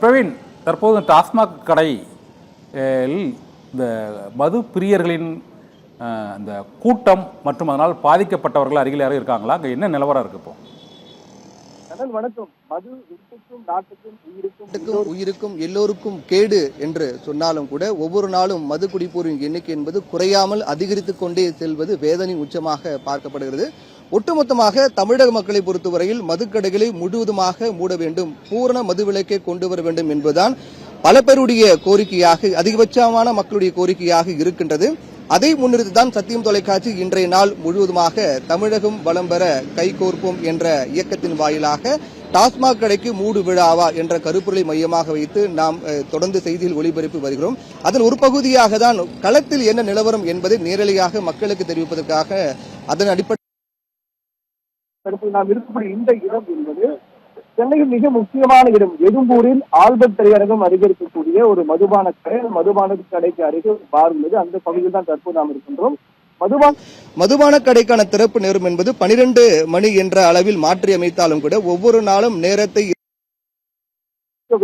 பிரவீன், தற்போது டாஸ்மாக் கடை இந்த மது பிரியர்களின் இந்த கூட்டம் மற்றும் அதனால் பாதிக்கப்பட்டவர்கள் அருகில் யாரும் இருக்காங்களா? அங்கே என்ன நிலவரம் இருக்கு இப்போ? வணக்கம். மது வீட்டுக்கும் நாட்டுக்கும் உயிருக்கும் எல்லோருக்கும் கேடு என்று சொன்னாலும் கூட ஒவ்வொரு நாளும் மது குடிப்போரின் எண்ணிக்கை என்பது குறையாமல் அதிகரித்துக் கொண்டே செல்வது வேதனை உச்சமாக பார்க்கப்படுகிறது. ஒட்டுமொத்தமாக தமிழக மக்களை பொறுத்தவரையில் மதுக்கடைகளை முழுவதுமாக மூட வேண்டும், பூரண மதுவிலக்கை கொண்டு வர வேண்டும் என்பதுதான் பல பேருடைய கோரிக்கையாக, அதிகபட்சமான மக்களுடைய கோரிக்கையாக இருக்கின்றது. அதை முன்னிறுத்திதான் சத்தியம் தொலைக்காட்சி இன்றைய நாள் முழுவதுமாக தமிழகம் வலம் பெற கைகோர்ப்போம் என்ற இயக்கத்தின் வாயிலாக டாஸ்மாக் கடைக்கு மூடு விழாவா என்ற கருப்பொருளை மையமாக வைத்து நாம் தொடர்ந்து செய்தியில் ஒளிபரப்பி வருகிறோம். அதன் ஒரு பகுதியாக தான் களத்தில் என்ன நிலவரம் என்பதை நேரடியாக மக்களுக்கு தெரிவிப்பதற்காக அதன் அடிப்படை நாம் இருக்கக்கூடிய இந்த இடம் என்பது சென்னையில் மிக முக்கியமான இடம். எழும்பூரில் ஆல்பர்ட் திரையரங்கம் அருகே இருக்கக்கூடிய ஒரு மதுபான கடைக்கு அருகே பார் உள்ளது. அந்த பகுதியில் தான் தற்போது நாம் இருக்கின்றோம். மதுபான கடைக்கான திறப்பு நேரம் என்பது 12 மணி என்ற அளவில் மாற்றி அமைத்தாலும் கூட ஒவ்வொரு நாளும் நேரத்தை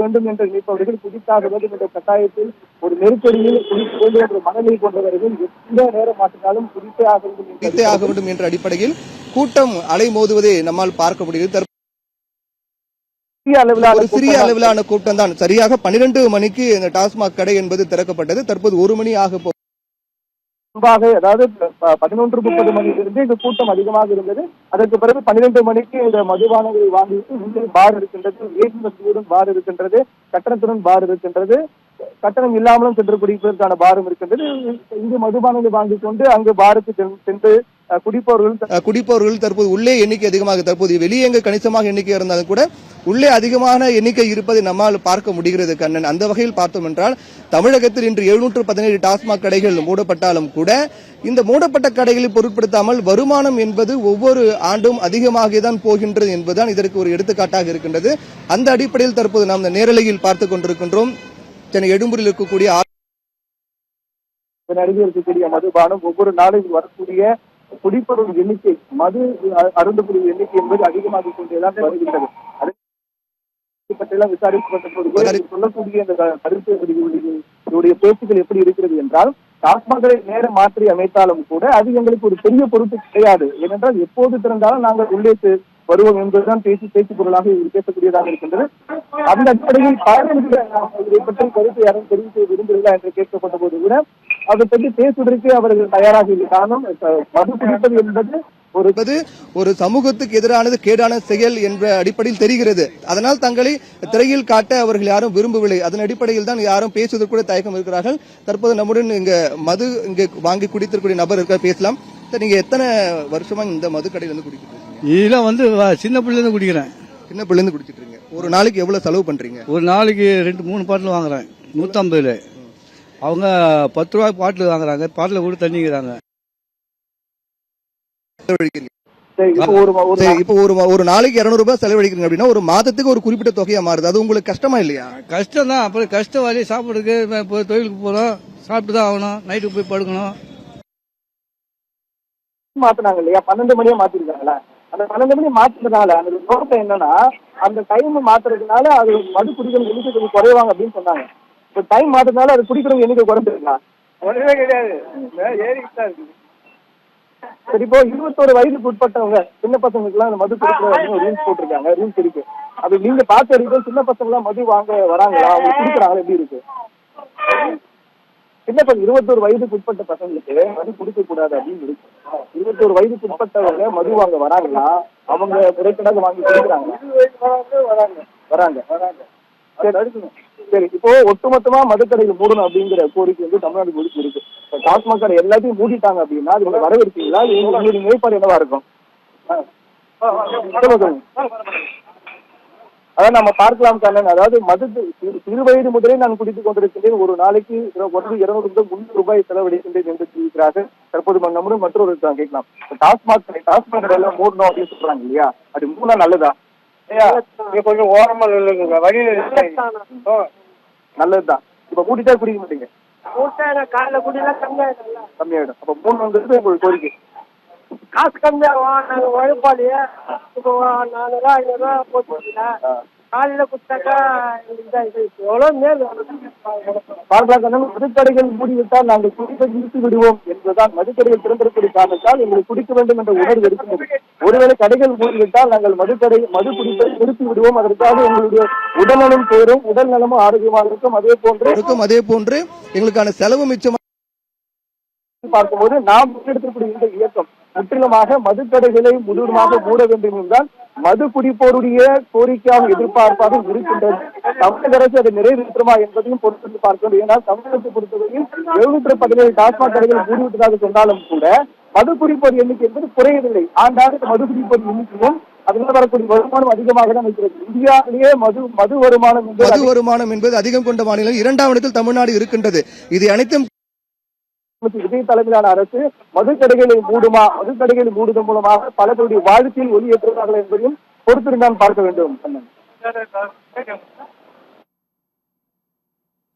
வேண்டும் என்ற நினைப்பவர்கள் குடித்தாக வேண்டும் என்ற கட்டாயத்தில் ஒரு நெருக்கடியில் குடிக்க வேண்டும் என்ற மனநிலை கொண்டவர்கள் எந்த நேரம் மாற்றினாலும் குடித்தே ஆக வேண்டும் என்ற அடிப்படையில் கூட்டம் அலைமோதுவதை நம்மால் பார்க்க முடிகிறது. ஒரு சிறிய அளவிலான கூட்டம் தான். சரியாக 12 மணிக்கு இந்த டாஸ்மாக் கடை என்பது திறக்கப்பட்டது. தற்போது 1 மணி ஆக முன்பாக, அதாவது 11:30 மணியிலிருந்து இந்த கூட்டம் அதிகமாக இருந்தது. அதற்கு பிறகு 12 மணிக்கு இந்த மதுபானங்களை வாங்கிட்டு பார் இருக்கின்றது, ஏசி வசதியுடன் பார் இருக்கின்றது, கட்டணத்துடன் பார் இருக்கின்றது, கட்டணம் இல்லாமலும் சென்று குடிப்பதற்கான பாரும் இருக்கின்றது. இங்கு மதுபானங்களை வாங்கிக் கொண்டு அங்கு பாருக்கு சென்று குடிப்பவர்கள் தற்போது உள்ளே எண்ணிக்கை அதிகமாக, தற்போது வெளியே எங்க கணிசமாக எண்ணிக்கை இருந்தாலும் கூட உள்ளே அதிகமான எண்ணிக்கை இருப்பதை நம்மால் பார்க்க முடிகிறது. கண்ணன், அந்த வகையில் பார்த்தோம் என்றால் தமிழகத்தில் இன்று 717 டாஸ்மாக் கடைகள் மூடப்பட்டாலும் கூட இந்த மூடப்பட்ட கடைகளை பொருட்படுத்தாமல் வருமானம் என்பது ஒவ்வொரு ஆண்டும் அதிகமாக தான் போகின்றது என்பதுதான் இதற்கு ஒரு எடுத்துக்காட்டாக இருக்கின்றது. அந்த அடிப்படையில் தற்போது நாம் இந்த நேரலையில் பார்த்துக் கொண்டிருக்கின்றோம். சென்னை எழும்பூரில் இருக்கக்கூடிய அருகே இருக்கக்கூடிய மதுபானம் ஒவ்வொரு நாளும் வரக்கூடிய குடிப்பொருள் எண்ணிக்கை, மது அருந்தக்கூடிய எண்ணிக்கை என்பது அதிகமாக கொண்டேதான் வருகின்றது. பற்றியெல்லாம் விசாரிக்கப்பட்ட போது சொல்லக்கூடிய அந்த கருத்து பேச்சுக்கள் எப்படி இருக்கிறது என்றால், டாஸ்மாகை நேரம் மாற்றி அமைத்தாலும் கூட அது எங்களுக்கு ஒரு பெரிய பொறுப்பு கிடையாது. ஏனென்றால் எப்போது திறந்தாலும் நாங்கள் உள்ளே வருவோம் என்பதுதான் பேச்சு பொருளாக பேசக்கூடியதாக இருக்கின்றது. அந்த அடிப்படையில் இதை பற்றி கருத்து யாரும் தெரிவிக்க விரும்பவில்லை என்று கேட்கப்பட்ட போது கூட அதை பற்றி பேசுவதற்கு அவர்கள் தயாராக இல்லை. காரணம், மது குடிப்பது என்பது ஒரு சமூகத்துக்கு எதிரானது, கேடான செயல் என்ற அடிப்படையில் தெரிகிறது. அதனால் தங்களை திரையில் காட்ட அவர்கள் யாரும் விரும்பவில்லை. அதன் அடிப்படையில் தான் யாரும் பேசுவதற்கு கூட தயக்கம் இருக்கிறார்கள். தற்போது நம்முடன் இங்க மது இங்க வாங்கி குடித்திருக்கக்கூடிய நபர் இருக்க, பேசலாம். நீங்க எத்தனை வருஷமா இந்த மது கடையில இருந்து குடிக்கிறீங்க? இதெல்லாம் சின்ன பிள்ளைல இருந்து குடிக்கிறேன். சின்ன பிள்ளைல இருந்து குடிச்சிட்டு இருக்கீங்க. ஒரு நாளைக்கு எவ்வளவு செலவு பண்றீங்க? ஒரு நாளைக்கு 2-3 பாட்டில் வாங்குறேன், 150. அவங்க 10 ரூபாய் பாட்டில் வாங்குறாங்க, பாட்டில் கூட தண்ணிக்கிறாங்க. இப்போ ஒரு நாளைக்கு 200 ரூபாய் செலவழிக்கிறீங்க அப்படின்னா ஒரு மாதத்துக்கு ஒரு குறிப்பிட்ட தொகையா மாறுது. அது உங்களுக்கு கஷ்டமா இல்லையா? கஷ்டம் தான். அப்புறம் கஷ்டம் வழி சாப்பிடுறதுக்கு தொழிலுக்கு போறோம், சாப்பிட்டு தான் ஆகணும், நைட்டுக்கு போய் படுக்கணும். மாத்தினாங்க இல்லையா, 12 மணியா மாத்திருக்காங்களா? அந்த 12 மணி மாத்துறதுனால அந்த நோக்கம் என்னன்னா, அந்த டைம் மாத்துறதுனால அது மது குடிக்கிற எண்ணிக்கை கொஞ்சம் குறைவாங்க அப்படின்னு சொன்னாங்க. இப்போ டைம் மாத்துறதுனால அது குடிக்கிறவங்க எண்ணிக்கை குறைஞ்சிருக்கா? ஒன்றுமே கிடையாது, ஏறிக்கிட்டு தான் இருக்கு. சரி, இப்போ 21 வயதுக்கு உட்பட்டவங்க சின்ன பசங்களுக்கு எல்லாம் அந்த மது குடிக்கிற ரூல்ஸ் போட்டிருக்காங்க, ரூல்ஸ் இருக்கு. அது நீங்க பார்த்த வரைக்கும் சின்ன பசங்க எல்லாம் மது வாங்க வராங்களா, அவங்க குடிக்கிறாங்களா, எப்படி இருக்கு? சின்ன பசங்க 21 வயதுக்கு உட்பட்ட பசங்களுக்கு மது குடிக்க கூடாது அப்படின்னு இருக்கு. 21 வயதுக்கு உட்பட்டவங்க மது வாங்க வராங்களா, அவங்க முறைப்படாத வாங்கி குடிக்கிறாங்க? வராங்க. சரி, இப்போ ஒட்டுமொத்தமா மதுக்கடைகள் மூடணும் அப்படிங்கிற கோரிக்கை வந்து தமிழ்நாடு முழுக்க இருக்கு. டாஸ்மாக் கடை எல்லாத்தையும் மூடிட்டாங்க அப்படின்னா அது உங்களை வரவேற்பீங்களா? உங்களுடைய நிலைப்பாடு என்னவா இருக்கும்? அதான் நம்ம பார்க்கலாம் கண்ணன். அதாவது மது சிறு வயது முதலே நான் குடித்துக் கொண்டிருக்கின்றேன். ஒரு நாளைக்கு 200 ரூபாய் செலவழிக்கின்றேன் என்று தெரிவிக்கிறார்கள். தற்போது நம்முடன் மற்றொரு கேட்கலாம். டாஸ்மாக் கடை எல்லாம் மூடணும் அப்படின்னு சொல்றாங்க இல்லையா, அது மூணா நல்லதா? கொஞ்சம் ஓரமா இல்லைங்க, வழி நல்லதுதான். இப்ப கூட்டிட்டா குடிக்க மாட்டீங்க? காலைல குடிலாம் கம்மியாயிடும். அப்ப 3 வந்துட்டு உங்களுக்கு கோரிக்கை காசு கம்மியாகும். நாங்க உழைப்பாளியே இப்போ 400 ரூபா 500 ரூபா போட்டு காலையில குடிச்சாக்கா இது எவ்வளவு மேல் பார்க்கலாம். மதுக்கடைகள் மூடிவிட்டால் நாங்கள் குடிப்பை நிறுத்தி விடுவோம் என்பதுதான். மதுக்கடைகள் திறந்திருக்கிற காரணத்தால் எங்களுக்கு குடிக்க வேண்டும் என்ற உணர்வு இருக்கிறது. ஒருவேளை கடைகள் மூடிவிட்டால் நாங்கள் மது குடிப்பை நிறுத்தி விடுவோம். அதற்காக எங்களுடைய உடல்நலம் பேரும் உடல் நலமும் ஆரோக்கியமாக இருக்கும். அதே போன்று எங்களுக்கான செலவு மிச்சம் பார்க்கும்போது நாம் முன்னெடுக்கக்கூடிய இந்த இயக்கம் முற்றிலுமாக மதுக்கடைகளை முழுவதுமாக மூட வேண்டும் என்றால் மது குடிப்போருடைய கோரிக்கையாக எதிர்பார்ப்பாக இருக்கின்றது. தமிழக அரசு அதை நிறைவேற்றுமா என்பதையும் பொறுத்து பார்க்க வேண்டும். ஏன்னா தமிழகத்தை பொறுத்தவரையில் 717 டாஸ்மாக் கடைகள் மூடிவிட்டதாக சொன்னாலும் கூட மது குடிப்போர் எண்ணிக்கை என்பது குறையவில்லை. ஆண்டாண்டு மது குடிப்போர் எண்ணிக்கையும் அதனால் வரக்கூடிய வருமானம் அதிகமாக தான் இருக்கிறது. இந்தியாவிலேயே மது வருமானம் என்பது அதிகம் கொண்ட மாநிலம் 2ஆம் இடத்தில் தமிழ்நாடு இருக்கின்றது. இது அனைத்தும் விஜய் தலைமையிலான அரசு மதுக்கடைகளை மூடுமா, மதுக்கடைகளை மூடுவதன் மூலமாக பலருடைய வாழ்க்கையில் ஒளியேற்றுவார்கள் என்பதையும் பொறுத்திருந்தான் பார்க்க வேண்டும்.